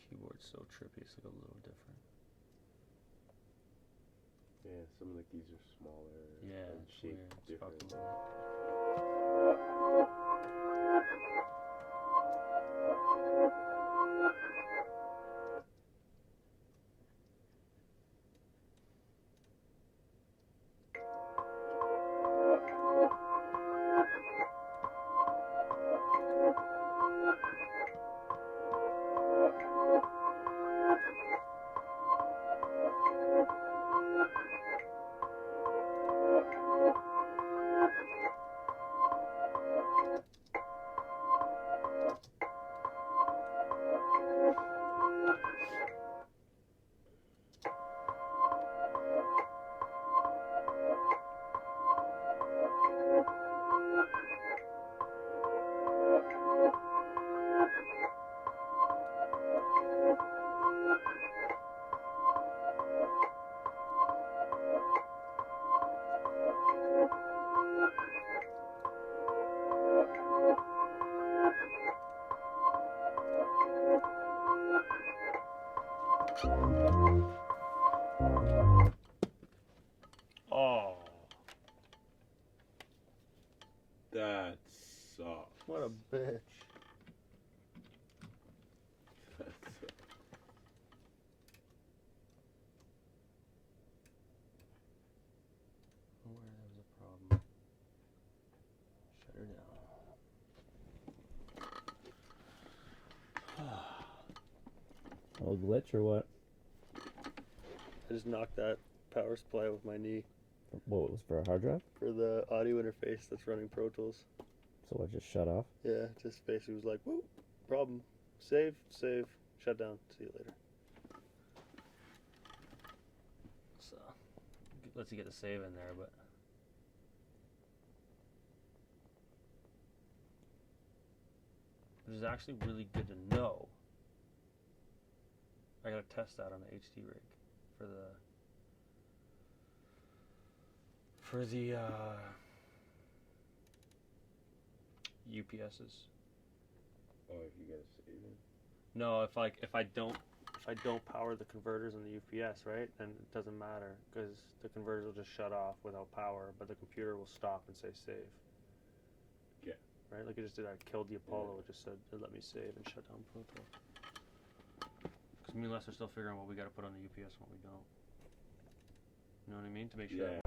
Keyboard's so trippy, it's like a little different. Yeah, some of the keys are smaller. Yeah, and it's shaped weird. It's different. fucking weird. Oh, That sucks. what a bitch. That sucks. Where there was a problem. Shut her down. Oh, glitch or what? I just knocked that power supply with my knee What was for a hard drive? for the audio interface that's running Pro Tools. So it just shut off? Yeah, just basically was like, whoop, problem. Save, shut down. See you later. So, lets you get the save in there, but. Which is actually really good to know. I gotta test that on the HD rig for the UPSs. Oh, if you gotta save it. No, if I don't power the converters on the UPS, right, then it doesn't matter because the converters will just shut off without power, but the computer will stop and say save. Yeah. Right, like it just did. I killed the Apollo. It just said it let me save and shut down Pro Tools. Because me and Les are still figuring out what we got to put on the UPS and what we don't. You know what I mean? To make sure. Yeah.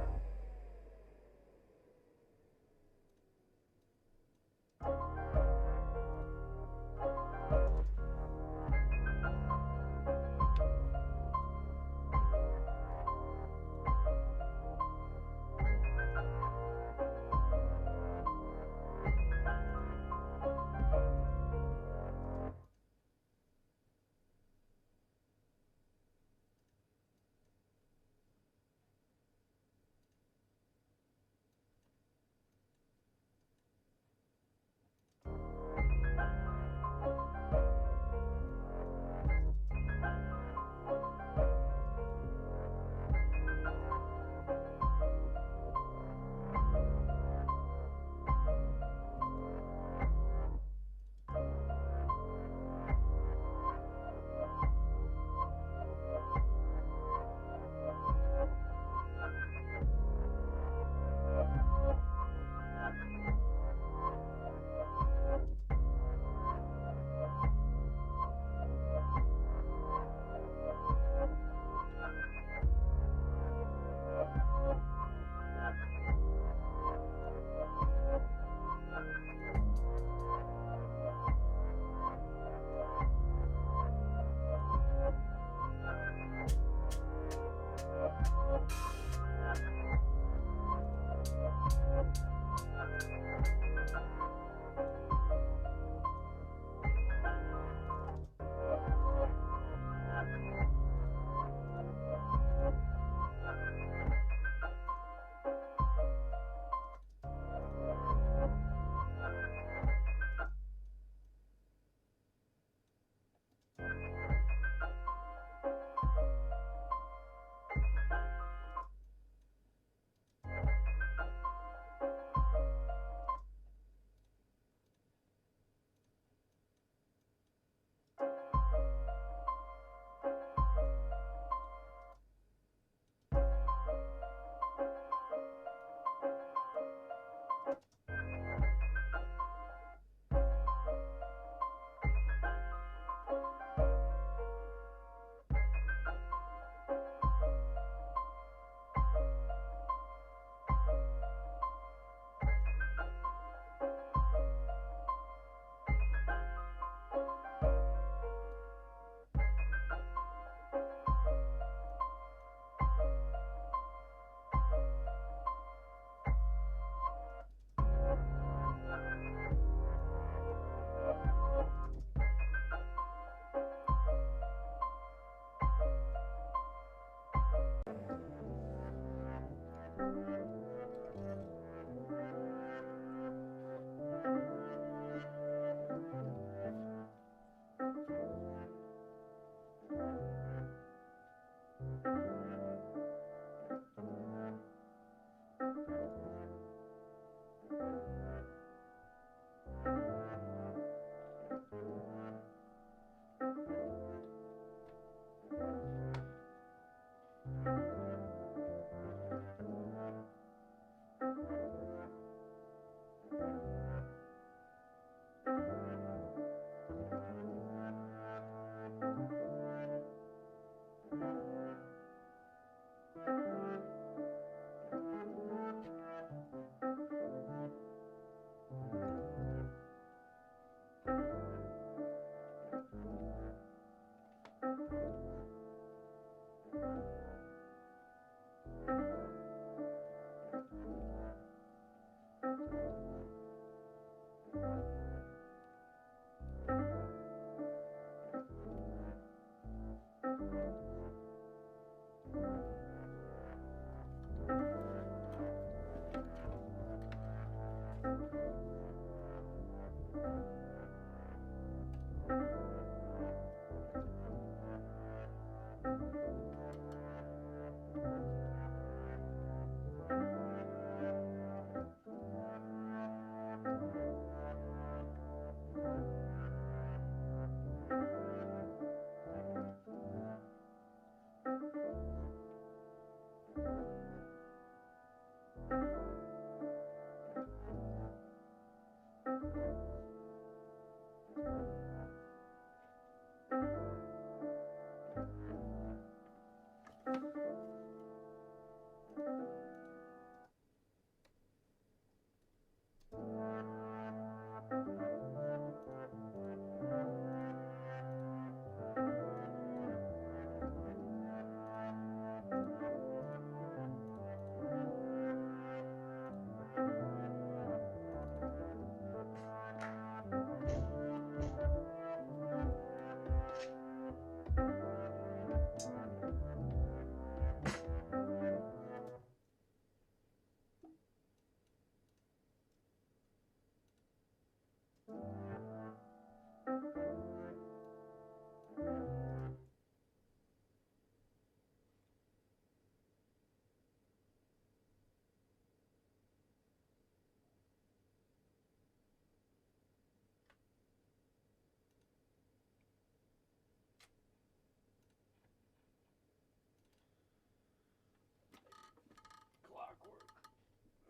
Clockwork.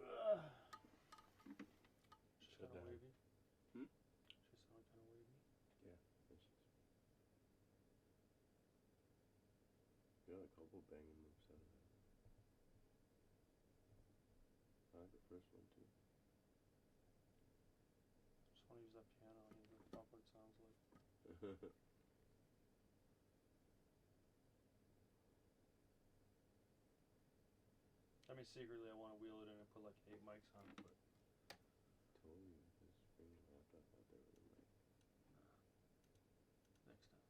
Ugh. Just Shut kind of down. wavy. Hmm? She sound kind of wavy. Yeah. You got a couple banging moves out of that. I like the first one too. Just want to use that piano and hear what it sounds like. I mean, secretly, I want to wheel it in and put like 8 mics on it, but Totally. Just bring your laptop out there with a mic. next time.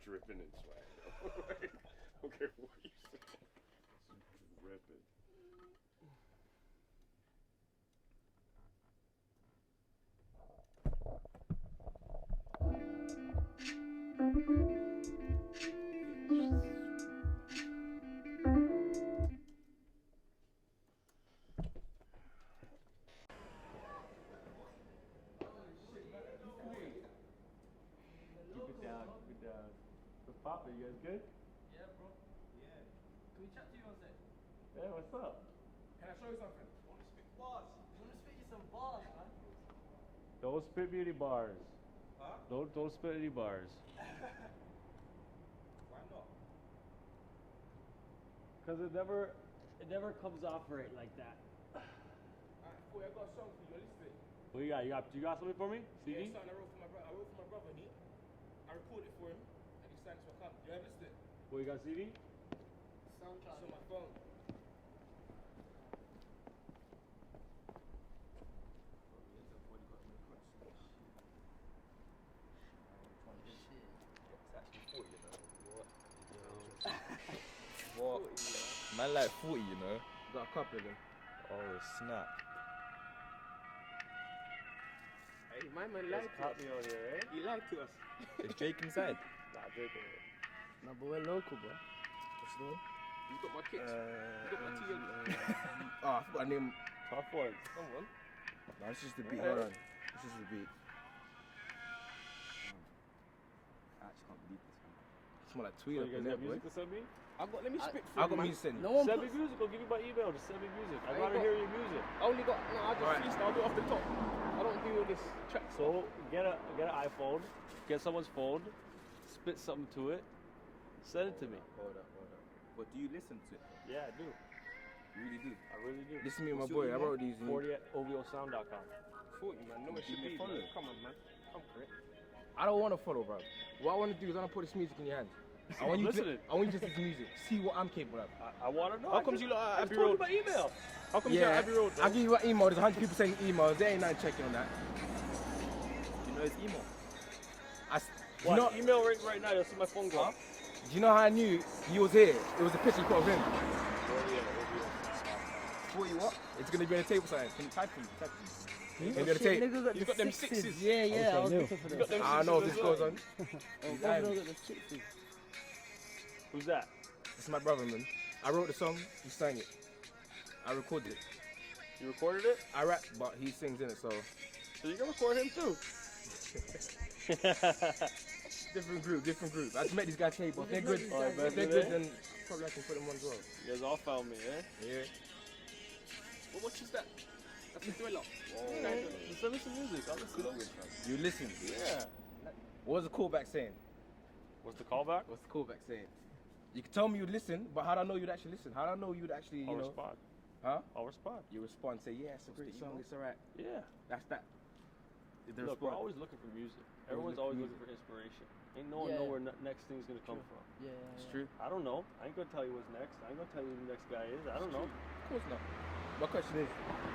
dripping in swag. Okay, what you say? Ripping. Keep it down, keep it down. What's poppin'? You guys good? Yeah, bro. Yeah. Can we chat to you one sec? Yeah, what's up? Can I show you something? I want to spit bars. I want to spit you some bars, man. Don't spit me any bars. Huh? Don't spit any bars. Why not? Cause it never comes off right like that. Alright, boy, I got a song for you. Listen. What you got? You got something for me? CD? Yeah, son, I wrote for my brother. And I recorded it for him, and he signed it to my account. You ever listen? What you got CD? Soundtrack. It's on my phone. What? Man like 40, you know. Got a couple of them. Oh snap. Hey, my man Just liked caught it. me on here, eh? He liked us. Is Jake inside? Nah, joking. No, but we're local, bro. What's the name? You got my kicks. You got my tea. Oh, I forgot to name. Tough ones. Someone. No, this is the beat. Hold on. This is the beat. I actually can't believe this. It's more like So tweet you up guys in got there, boy. music to send me? Let me spit I got music sent. No Send me music. I'll give you my email. Just send me music. I'd I ain't rather got- hear your music. I only got, no, I just Alright. freestyle, I'll do it off the top. I don't do all this track stuff. So get an iPhone, get someone's phone, spit something to it, send it to me. Hold up. But do you listen to it? Yeah, I do. You really do? I really do. Listen to me and my What's your boy. I email? wrote these. 40 at OVOsound.com. 40, man. No, it should be. follow. Man. Come on, man. Come for it. I don't want to follow, bro. What I want to do is I want to put this music in your hands. I want you listening. I want you to listen to music. See what I'm capable of. I want to know. How comes you lot I at just Abbey told you Road? my email. How come you at Abbey Road? I'll give you my email. There's 100 people saying emails. There ain't nothing checking on that. You know his email? Do you know, Email right now. You'll see my phone go off. do you know how I knew he was here? It was a picture he put of him. 40 what? It's going to be on the table sign. Can you type him? Maybe on the tape. You got them sixes. Yeah, yeah, I was looking You got them I don't know if sixes this as well. goes on. Who's that? It's my brother, man. I wrote the song, he sang it. I recorded it. You recorded it? I rap, but he sings in it, so. So you can record him too. Different group. I just met these guys today, but if they're good, Alright, if they're man, good, then probably I can put them on as well. You guys all found me, eh? Yeah. Well, what is that? That's a thriller. Okay. Just send me some music. I'll listen to it. You listen. Yeah. What was the callback saying? What's the callback? What's the callback saying? You can tell me you'd listen, but how do I know you'd actually listen? How do I know you'd actually, you I'll know? respond. Huh? I'll respond. You respond, say, yeah, it's a great song, it's alright. Yeah. That's that. Look, we're always looking for music. Everyone's always looking for inspiration. Ain't no one know where next thing's gonna come from. Yeah, It's true. I don't know. I ain't gonna tell you what's next. I ain't gonna tell you who the next guy is. I don't know. Of course not. My question is,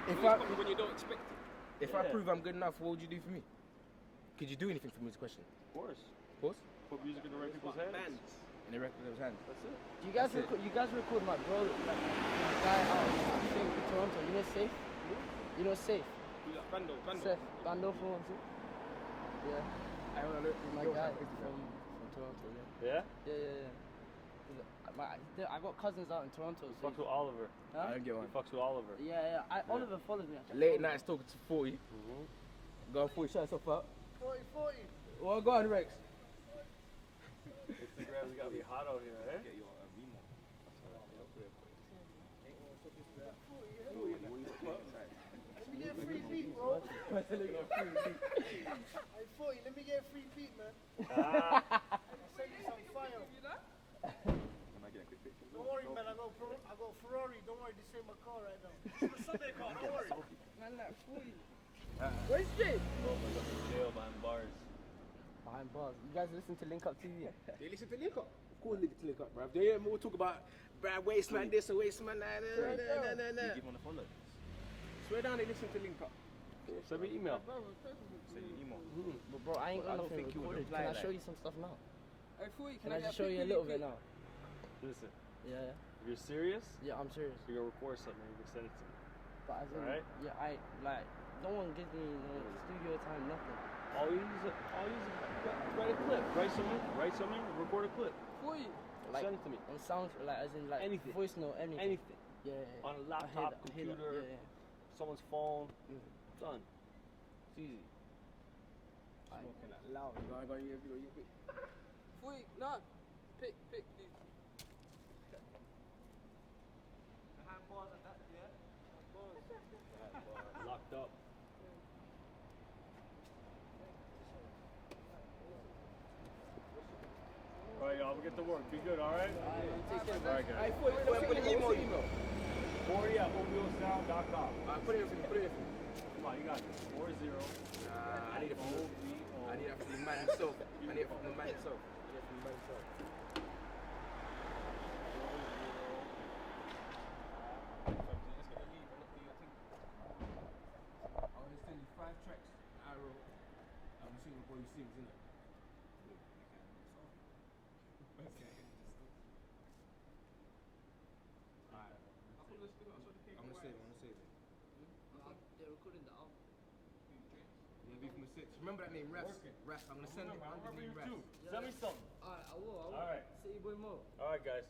if It's I coming when you don't expect it. if I Yeah. prove I'm good enough, what would you do for me? Could you do anything for me? Is the question. Of course. Of course. Put music in the right people's hands. Bands. In the record of his hands. That's it. Do you guys That's it. record? You guys record my bro, like the guy out in Toronto. You know Safe? You know Safe? You got Bando. Seth Bando from one too. Yeah, I want to look. my guy from Toronto. Yeah? Yeah. I got cousins out in Toronto. He So fucks with Oliver. huh? I don't get He one. fucks with Oliver. Yeah. Oliver follows me. Actually. Late nights talking to 40. Mm-hmm. Go on 40, shut yourself up. 40. Well, go on, Rex. Instagram's gotta be hot out here, eh? Get your email. Let me get a free beat, bro. Hey, 40, let me get a free beat, man. Ah, I'll send you some fire. Can I get a quick picture? Don't worry, man. I got Ferrari. Don't worry, this ain't my car right now. This is a Sunday car. Don't worry. Man, like 40. Where's Jay? oh my god, in jail behind bars. Behind bars. You guys listen to Link Up TV? They listen to Link Up. Of course, leave it to link up, bruv. They ain't more talk about bruv, waste man this and waste man that. You give on the follow. Swear down they listen to Link Up. Send me email. Send your email. But bro, I ain't But I got don't nothing think you would recorded. reply Can I like- show you some stuff now? Hey, Fui, can I just show you a little bit now? Listen, Yeah. if you're serious, Yeah, I'm serious. you're gonna record something. You can send it to me. But as in, Alright. yeah, I like. No one gives me no studio time, nothing. Write a clip. Write something. Record a clip. Fui. Like Send it to me. on sound, like as in like Anything. voice note, anything. Anything. Yeah. On a I hear laptop, that, I hear that, computer, Yeah. someone's phone. Mm. Done. It's easy. Smoking that loud. You gotta go in your video. Fui, no. Pick, please. Locked up. Alright, y'all, we'll get to work. Be good, alright? Take care, Alright, guys. Hey, put it email. 40 at homebuildsound.com. Put it in for me. Come on, you got this. 40. I need it from the man himself. I'm gonna send you 5 tracks I wrote. I'm gonna sing the boy who sings, innit? I'm gonna save it. They're recording the album. Yeah, be from the 6. Remember that name, Ras? Ras. I'm gonna send it under the name Ras. Send me something. Alright, I will. Alright. See you, boy, more. Alright, guys.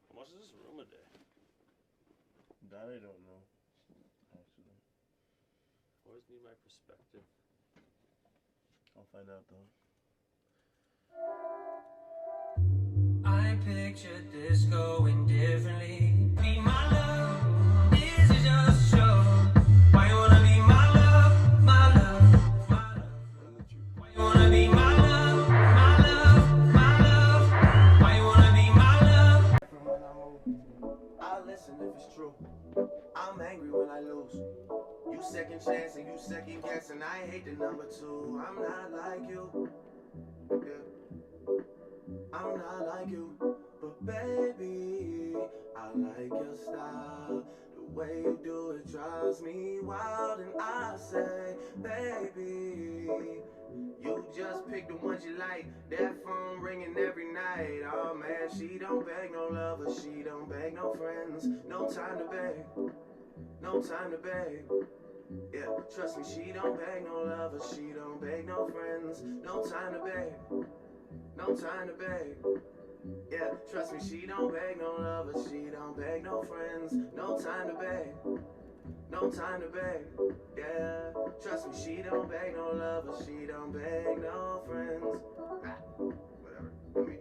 How much is this room a day? That I don't know. Actually, Always need my perspective. I'll find out though. I pictured this going differently. Be my love, this is just a show. Why you wanna be my love, my love, my love? Why you wanna be my love, my love, my love? Why you wanna be my love? I listen if it's true. I'm angry when I lose. You second chance and you second guess, and I hate the number 2. I'm not like you. Yeah. I'm not like you. But baby, I like your style. The way you do it drives me wild, and I say, baby, you just pick the ones you like. That phone ringing every night. Oh man, she don't beg no lovers, she don't beg no friends. No time to beg, no time to beg. Yeah, trust me, she don't beg no lovers, she don't beg no friends. No time to beg, no time to beg. Yeah, trust me, she don't beg no lover, she don't beg no friends. No time to beg, no time to beg. Yeah, trust me, she don't beg no lover, she don't beg no friends. Ah, whatever. Let me,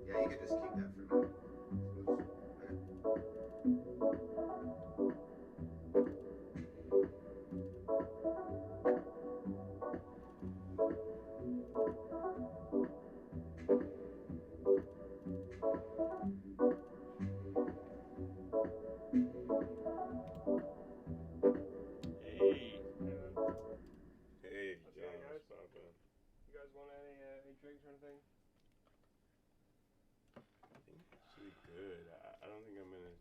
yeah, you can just keep that for me. Hey. Hey, What's John, good, guys? what's poppin'? You guys want any drinks or anything? I think it's actually good. I don't think I'm gonna.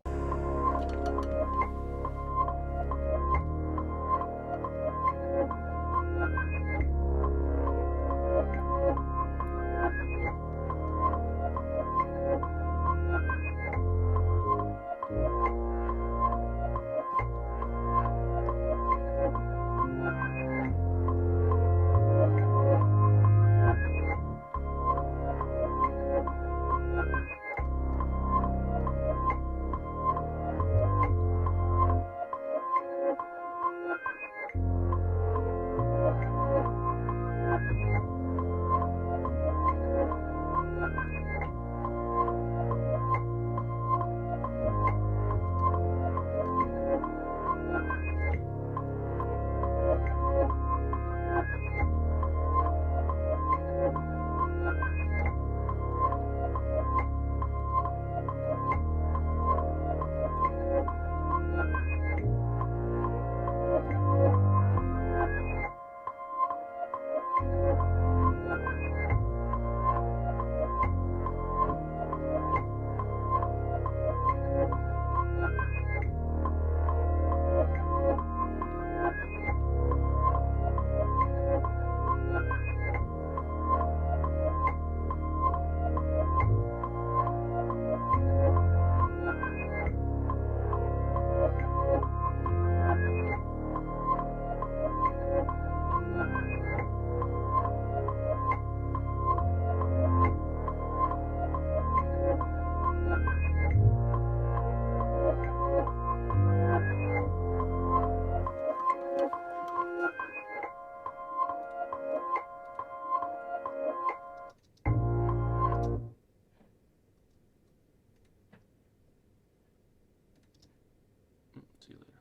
See you later.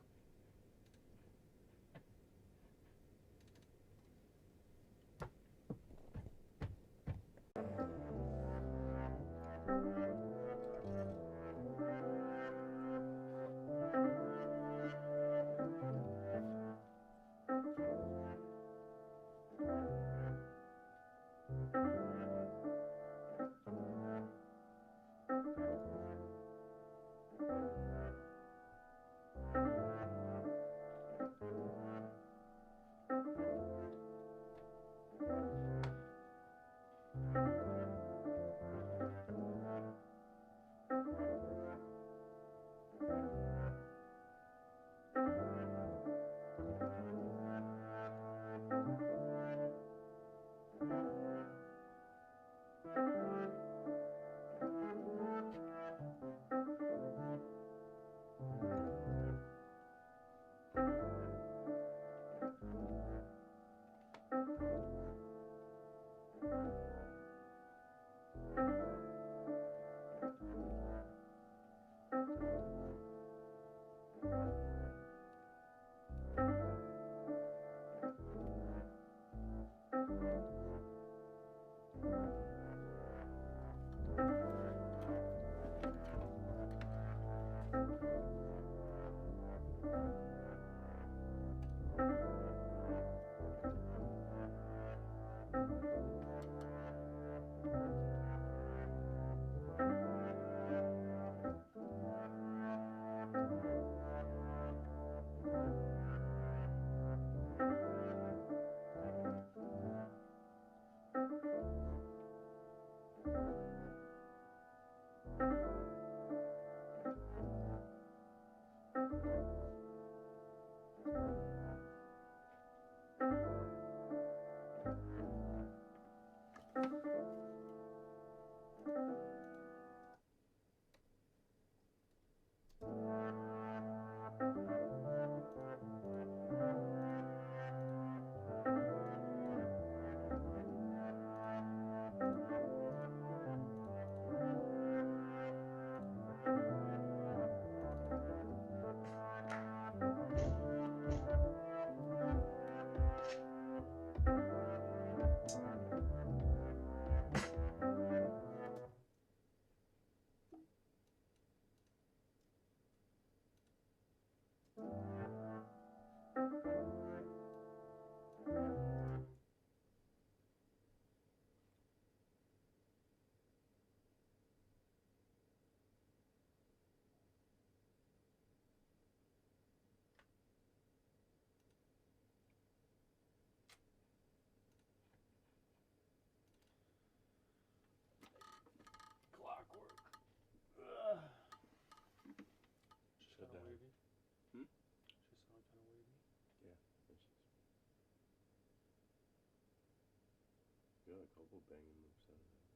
a couple banging moves out of that.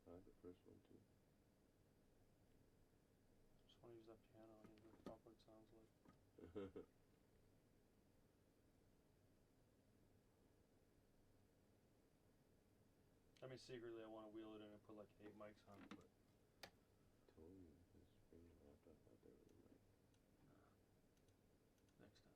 I like the first one too. Just want to use that piano and hear what it sounds like. I mean, secretly, I want to wheel it in and put like 8 mics on it, but Told you, just bring your laptop out there with a mic. next time.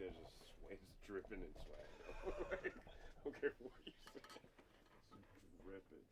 there's just sweat, it's dripping in sweat. Okay, what are you saying? It's ripping.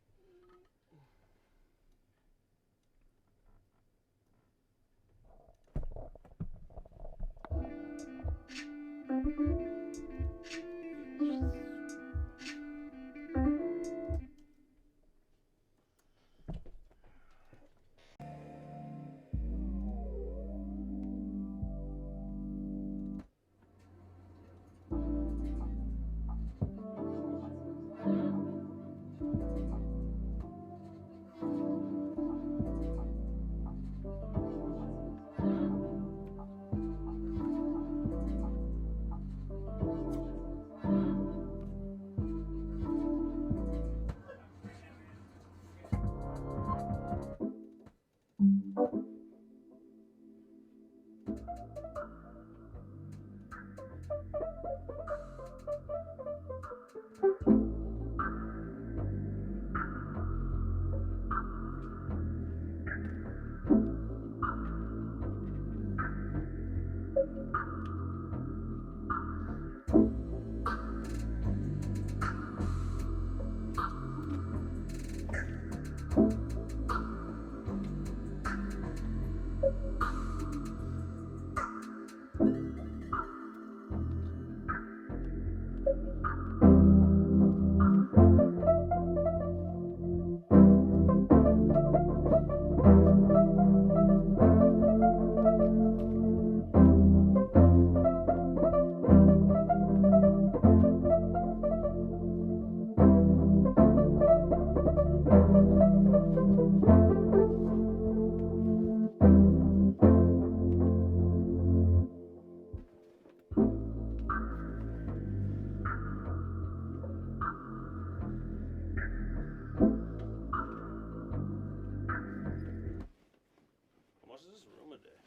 How much is this room a day?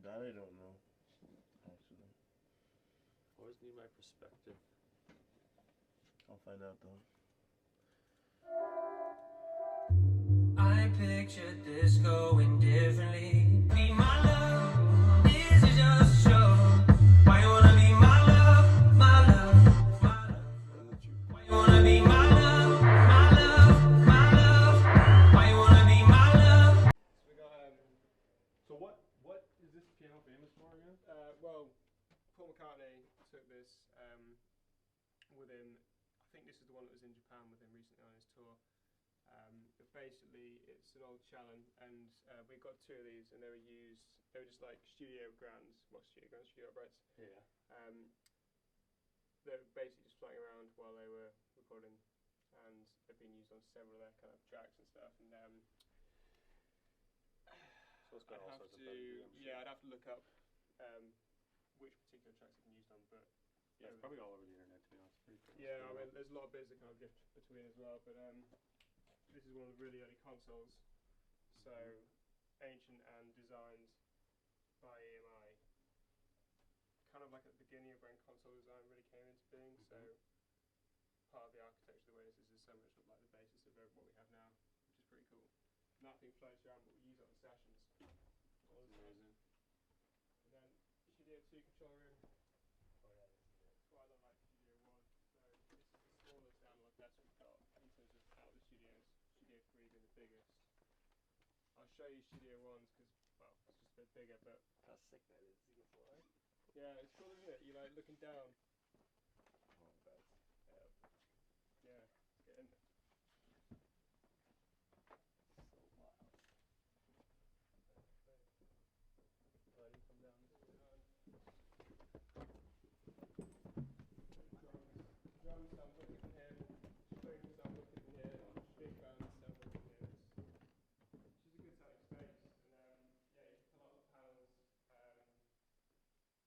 That I don't know, actually. Always need my perspective. I'll find out though. I pictured this going differently. Be my love, this is just a show. Why you wanna be my love, my love, my love? Why you wanna be my love, my love, my love? Why you wanna be my love? So we got So what is this piano famous for again? well, Paul McCartney took this with him. I think this is the one that was in Japan with him recently on his tour. But basically, it's an old Challen, and we got two of these, and they were used. They were just like studio grands, studio uprights. Yeah. They were basically just flying around while they were recording, and they've been used on several of their kind of tracks and stuff. And So it's got all I'd have sorts of to, pedigree, I'm sure. yeah, I'd have to look up which particular tracks they've been used on, but Yeah, it's probably all over the internet, to be honest. Pretty famous. yeah, I mean, there's a lot of bits that kind of drift between as well, but this is one of the really early consoles, so ancient and designed by EMI, kind of like at the beginning of when console design really came into being, so part of the architecture, the way this is so much like the basis of what we have now, which is pretty cool. And that thing floats around, but we use it on sessions all the time. Amazing. And then Studio 2 control room. Oh yeah, that's why I don't like Studio 1. So this is the smallest analog desk we've got in terms of out of the studios. Studio 3 being the biggest. I'll show you Studio 1's because, well, it's just a bit bigger, but How sick that is. You can fly. yeah, it's cool, isn't it? You're like looking down. Oh, that's Yeah, let's get in there. so wild. Oh, you come down this way. Drums sound wicked in here. Strings sound wicked in here. Big bands sound wicked in here. It's just a good sounding space. And yeah, you can pull out the panels.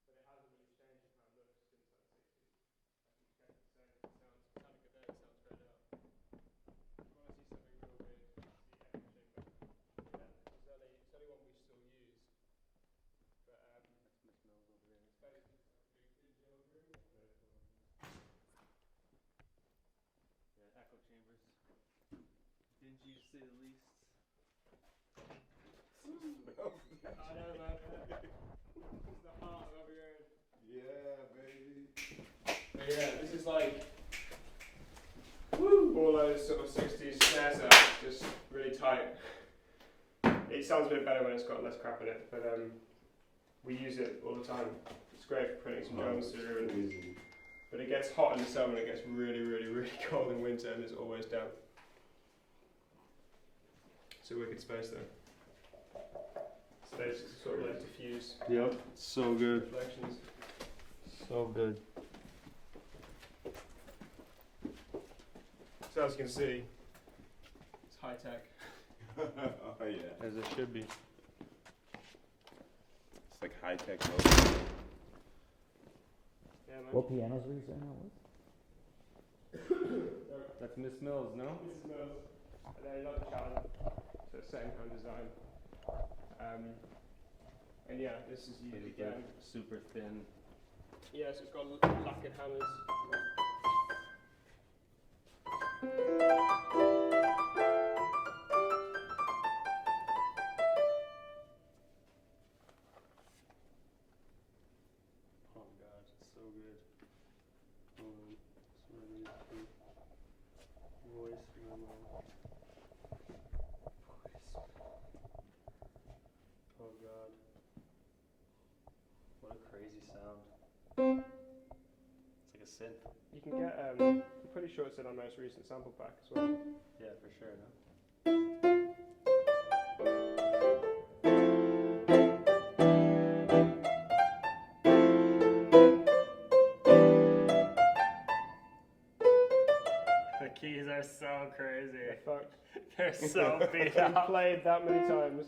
But it hasn't really changed in how it looks since like the 60s. I think it's kept the same. It sounds sounding good there. It sounds great out. If you want to see something real weird, it's the echo chamber. Yeah. It's only one we still use. But That's Miss Mills over there. it's basically just like a big digital room. Yeah, echo chambers. Dingy to say the least. I know, man. It's the heart of every area. yeah, this is like all those sort of 60s snare sounds, just really tight. It sounds a bit better when it's got less crap in it, but we use it all the time. It's great for putting some drums through, but it gets hot in the summer and it gets really, really, really cold in winter, and it's always down. It's a wicked space though. Space to sort of like diffuse Yep, so good. reflections. So good. So as you can see, it's high tech. Oh yeah. As it should be. It's like high tech mode. Yeah, man. What pianos were you saying that was? That's Miss Mills, no? This is Mills, and then another channel, so same kind of design. And yeah, this is used again. Super thin. Yeah, so it's got lacquered hammers. Oh god, it's so good. Voice memo. Oh god. What a crazy sound. It's like a synth. You can get, I'm pretty sure it's in our most recent sample pack as well. Yeah, for sure, no? The keys are so crazy. They're fucked. They're so beat Been up. played that many times.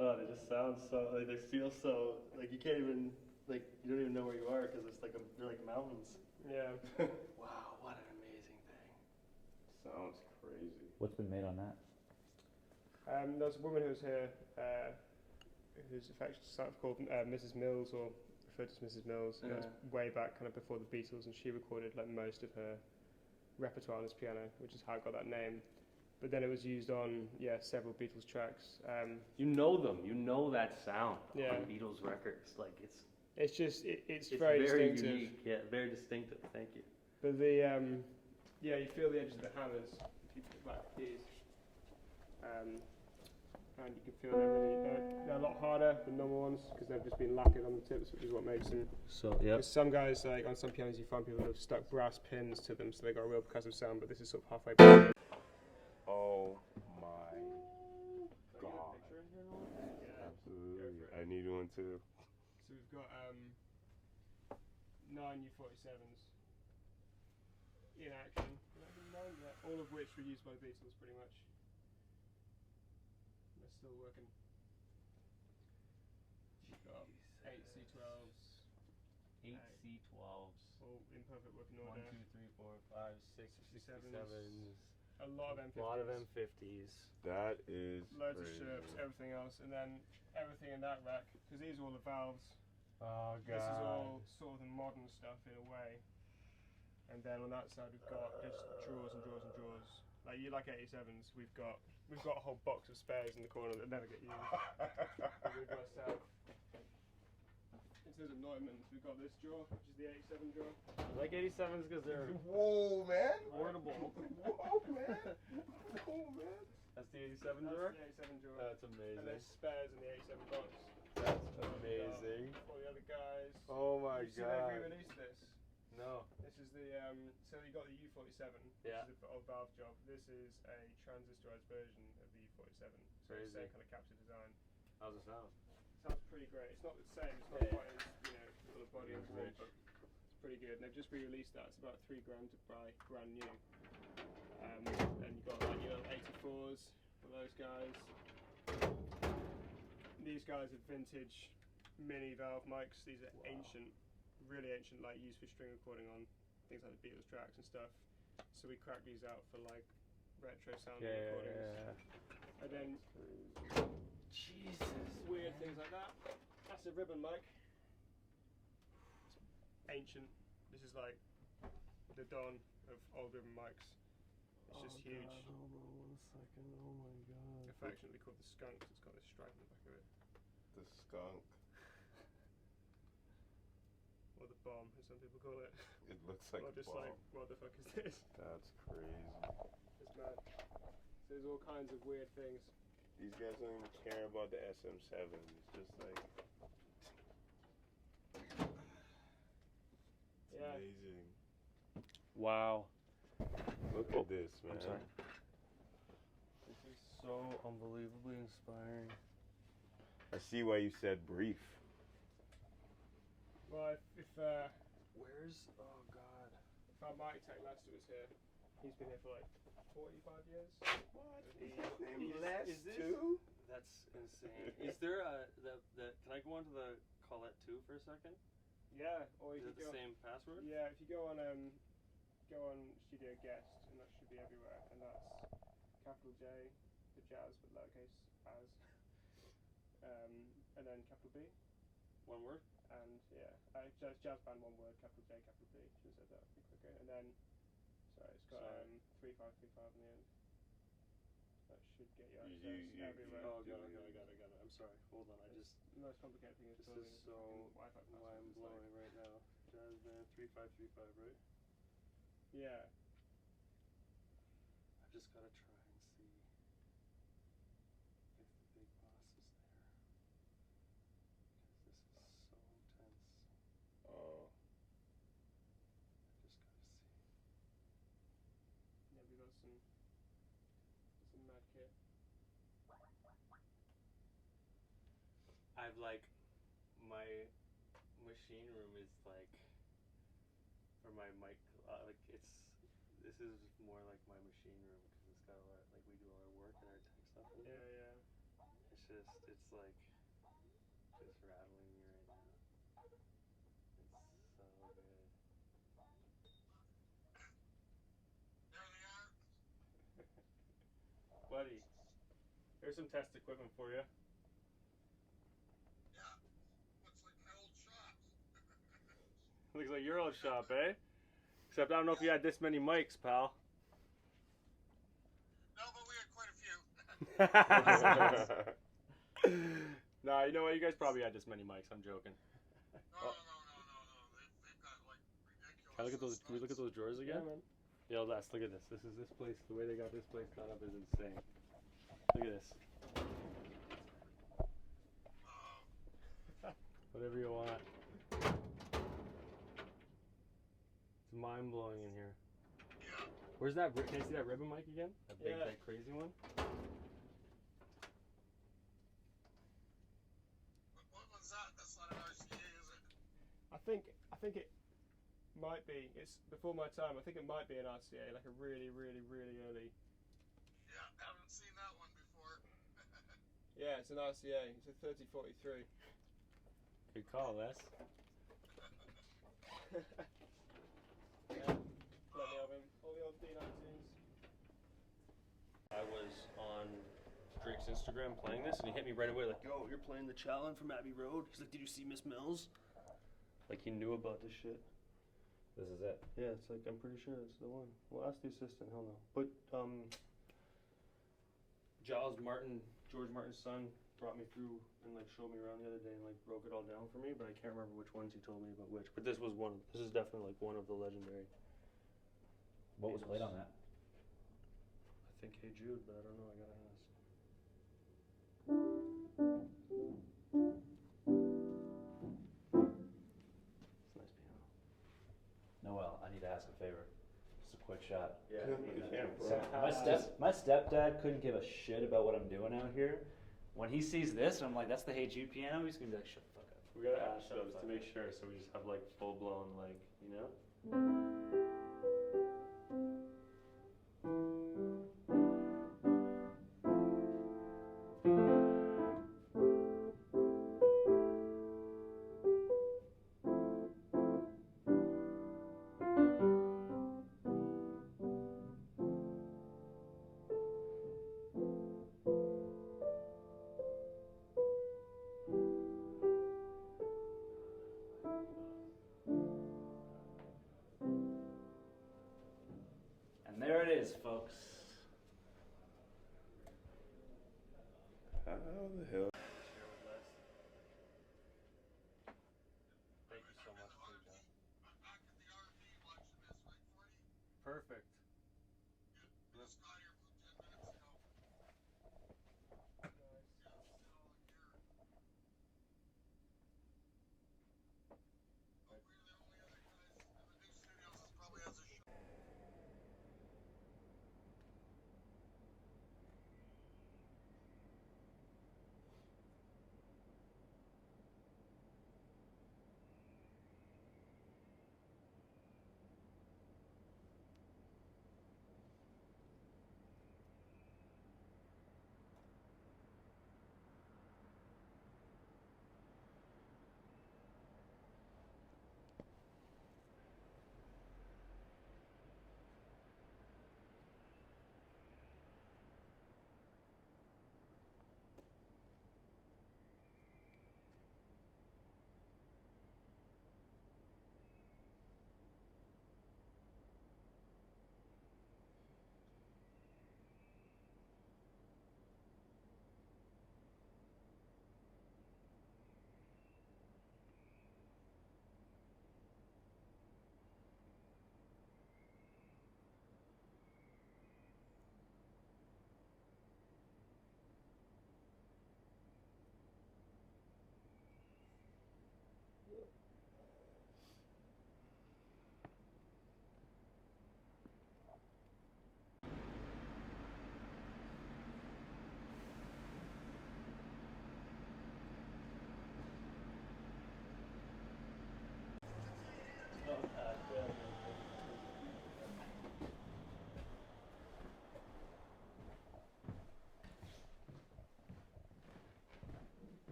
Oh, they just sound so, like, they feel so, like, you can't even, like, you don't even know where you are because it's like, they're like mountains. Yeah. Wow, what an amazing thing. Sounds crazy. What's been made on that? There's a woman who was here whose affectionate staff called Mrs. Mills, or referred to as Mrs. Mills. And that was way back, kind of before the Beatles, and she recorded like most of her repertoire on this piano, which is how it got that name. But then it was used on several Beatles tracks. You know them, you know that sound Yeah. on Beatles records. Like, It's just it's it's very very distinctive. unique. Yeah, very distinctive. Thank you. But the you feel the edges of the hammers, like keys, and you can feel they're a lot harder than normal ones because they've just been lacquered on the tips, which is what makes them. So, yeah. Because some guys, like on some pianos, you find people who have stuck brass pins to them, so they got a real percussive sound. But this is sort of halfway back. Oh my god. Absolutely. I need one too. So we've got 9 U47s in action. All of which were used by the Beatles, pretty much. They're still working. We've got 8 C12s. 8 C12s. All in perfect working order. 1, 2, 3, 4, 5, 6, 67s. A lot of M50s. A lot of M50s. That is Loads crazy. of Sherps, everything else, and then everything in that rack, because these are all the valves. Oh This is all sort of the modern stuff in a way. And then on that side we've got just drawers and drawers and drawers. Like you like 87s, we've got a whole box of spares in the corner that never get used. We've got a set. In terms of Neumanns, we've got this drawer, which is the 87 drawer. I like 87s because they're Whoa, man. portable. Whoa, man. Whoa, man. That's the 87 drawer? That's the 87 drawer. That's And amazing. there's spares in the 87 box. That's amazing. All the other guys. Oh my You've seen they've god. re-released this. No. This is the so you got the U47, Yeah. which is the old valve job. This is a transistorized version of the U47. So it's the Crazy. same kind of capture design. How's it sound? Sounds pretty great. It's not the same. It's not quite as full of body and wood, but it's pretty good. And they've just re-released that. It's about $3 grand to buy, brand new. And you've got like your 84s for those guys. These guys are vintage mini valve mics. These are ancient, really ancient, like used for string recording on things like the Beatles tracks and stuff. So we crack these out for like retro sounding recordings. And then Jesus. Weird things like that. That's a ribbon mic. Ancient. This is like the dawn of old ribbon mics. It's just huge. God, hold on 1 second. Oh my god. Affectionately called the skunk. It's got this stripe in the back of it. The skunk. Or the bomb, as some people call it. It looks like Or a just bomb. like, what the fuck is this? That's crazy. It's mad. So there's all kinds of weird things. These guys don't even care about the SM7. It's just like, it's Yeah. amazing. Wow. Look at this, man. I'm sorry. This is so unbelievably inspiring. I see why you said brief. Well, if Where's, oh god. our mic tech master was here, he's been here for like 45 years. What? He- Is this- too? That's insane. Is there a, can I go onto the Colette 2 for a second? Yeah, or Is you it could the go. same password? Yeah, if you go on Studio Guest, and that should be everywhere, and that's capital J, the jazz, but lowercase as, and then capital B, One word? and yeah, jazz band, one word, capital J, capital B. Should have said that a bit quicker. And then, sorry, it's got Sorry. 3535 in the end. That should get you You- access you- everywhere. Oh, got it. I'm sorry. Hold on. The most complicated thing is This building is a so fucking Wi-Fi password. mind It's blowing like- right now. Jazz band 3535, right? Yeah. I've just gotta try and see if the big boss is there. Because this is so tense. Oh. I just gotta see. Yeah, we got some mad kit. I've like, my machine room is like, or my mic, like this is more like my machine room because it's got a lot, like we do all our work and our tech stuff in Yeah, there. yeah. It's like, just rattling me right now. It's so good. Buddy, here's some test equipment for you. Looks like your old shop, eh? Except I don't know if you had this many mics, pal. No, but we had quite a few. Nah, you know what? You guys probably had this many mics. I'm joking. No. They've got like ridiculous. Can I look at those? Can we look at those drawers again? man. Yo, Les, look at this. This place. The way they got this place done up is insane. Look at this. Whatever you want. It's mind blowing in here. Yeah. Where's that? Can I see that ribbon mic again? That big, Yeah. that crazy one. What was that? That's not an RCA, is it? I think it might be. It's before my time. I think it might be an RCA, like a really, really, really early. Yeah, haven't seen that one before. Yeah, it's an RCA. It's a 3043. Good call, Les. Yeah, let me have him. All the old D19s. I was on Drake's Instagram playing this, and he hit me right away like, "Yo, you're playing the challenge from Abbey Road." He's like, "Did you see Miss Mills?" Like he knew about this shit. This is it. Yeah, it's like I'm pretty sure it's the one. Well, ask the assistant. Hell no. But George Martin's son, brought me through and like showed me around the other day and like broke it all down for me. But I can't remember which ones he told me about which. But this was one. This is definitely like one of the legendary. What was played on that? I think Hey Jude, but I don't know. I gotta ask. It's a nice piano. Noel, I need to ask a favor. Just a quick shot. Yeah. Yeah, So my stepdad couldn't give a shit about what I'm doing out here. When he sees this, I'm like, that's the Hey Jude piano. He's gonna be like, shut the fuck up. We gotta ask Shut the those fuck to up. make sure, so we just have like full blown, like, you know? How the hell? Share with Les. Thank you so much, Pooja. Perfect.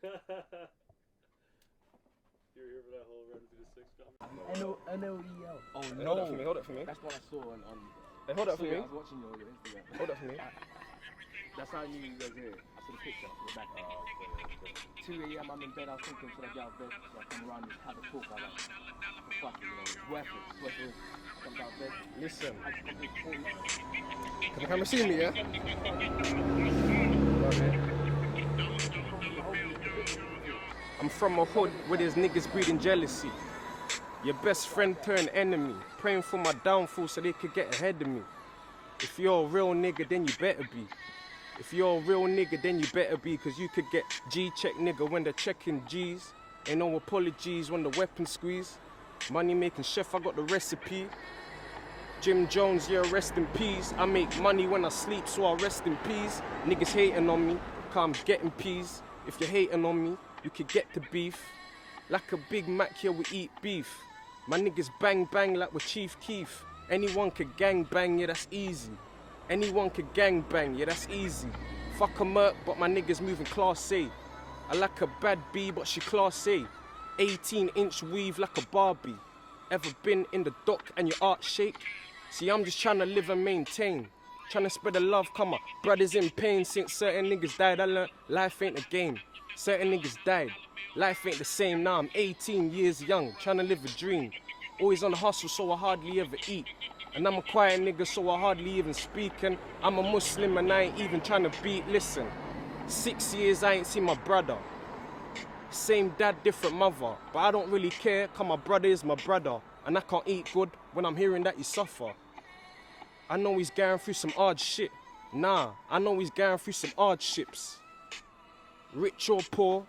You were here for that whole run through the six comment? N-O-E-L. Oh Hold no. up for me, hold up for me. That's what I saw on Hey, hold up for I me. was watching your Instagram. Hold up for me. That's how I knew you guys here. I saw the picture, I saw the back. 2 a.m. I'm in bed, I was thinking, should I get out of bed? Should I come around and have a talk? I like, fuck it, you know, it's worth it. It's worth it. Come out of bed. Listen. I just come to call you. Can the camera see me, yeah? I'm from a hood where there's niggas breeding jealousy. Your best friend turned enemy, praying for my downfall so they could get ahead of me. If you're a real nigga, then you better be. If you're a real nigga, then you better be, cause you could get G-check nigga when they're checking G's. Ain't no apologies when the weapon squeeze. Money making chef, I got the recipe. Jim Jones, yeah, rest in peace. I make money when I sleep, so I rest in peace. Niggas hating on me, cause I'm getting peas. If you're hating on me, you could get the beef. Like a Big Mac, here we eat beef. My niggas bang bang like with Chief Keef. Anyone could gang bang, yeah, that's easy. Anyone could gang bang, yeah, that's easy. Fuck a Merc, but my niggas moving class A. I like a bad B, but she class A. 18-inch weave like a Barbie. Ever been in the dock and your art shake? See, I'm just trying to live and maintain. Trying to spread the love, come on. Brothers in pain since certain niggas died. I learned life ain't a game. Certain niggas died. Life ain't the same now. I'm 18 years young, trying to live a dream. Always on the hustle, so I hardly ever eat. And I'm a quiet nigga, so I hardly even speak. And I'm a Muslim and I ain't even trying to beat. Listen, 6 years I ain't seen my brother. Same dad, different mother. But I don't really care, cause my brother is my brother. And I can't eat good when I'm hearing that you suffer. I know he's going through some hard shit. Nah, I know he's going through some hardships. Rich or poor,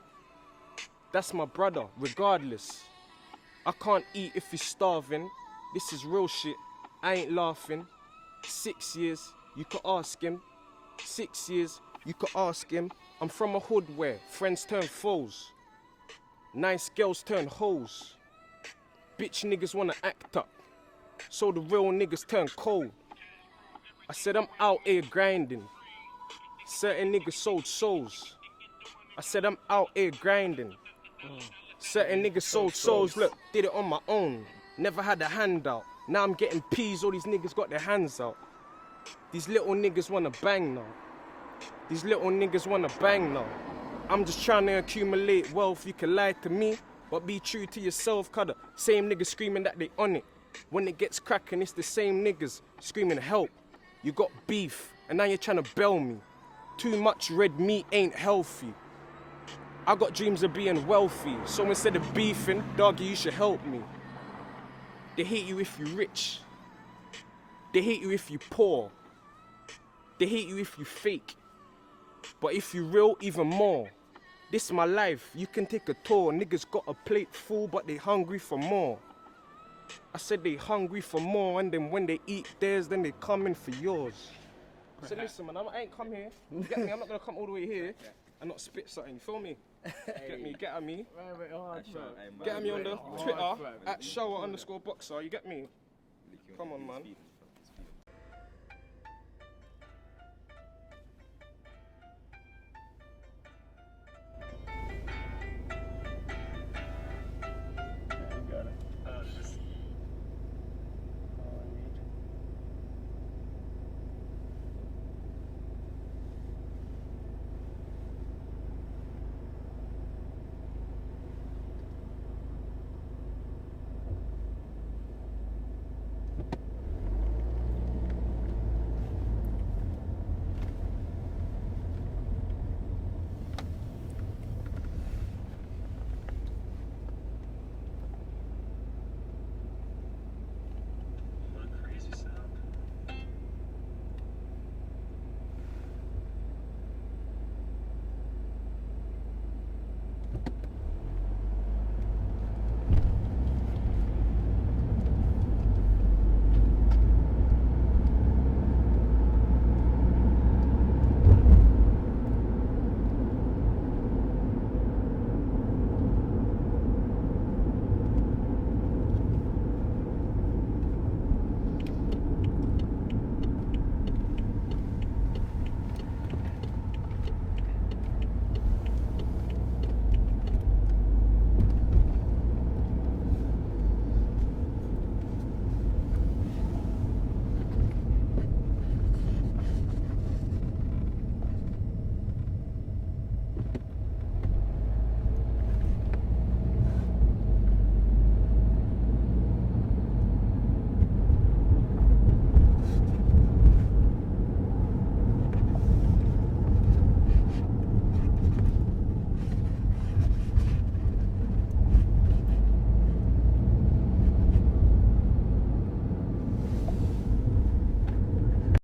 that's my brother, regardless. I can't eat if he's starving. This is real shit, I ain't laughing. 6 years, you could ask him. 6 years, you could ask him. I'm from a hood where friends turn foes. Nice girls turn hoes. Bitch niggas wanna act up, so the real niggas turn cold. I said I'm out here grinding. Certain niggas sold souls. I said I'm out here grinding. Certain niggas sold souls. Look, did it on my own. Never had a handout. Now I'm getting peas, all these niggas got their hands out. These little niggas wanna bang now. These little niggas wanna bang now. I'm just trying to accumulate wealth. You can lie to me, but be true to yourself. Cause the same niggas screaming that they on it. When it gets cracking, it's the same niggas screaming help. You got beef, and now you're trying to bell me. Too much red meat ain't healthy. I got dreams of being wealthy, so instead of beefing, doggy, you should help me. They hate you if you rich. They hate you if you poor. They hate you if you fake. But if you real, even more. This my life, you can take a tour. Niggas got a plate full, but they hungry for more. I said they hungry for more, and then when they eat theirs, then they coming for yours. I said, listen, man, I ain't come here. You get me? I'm not gonna come all the way here and not spit something. You feel me? Get me? Get at me. Get at me on the Twitter at @shower_boxer. You get me? Come on, man.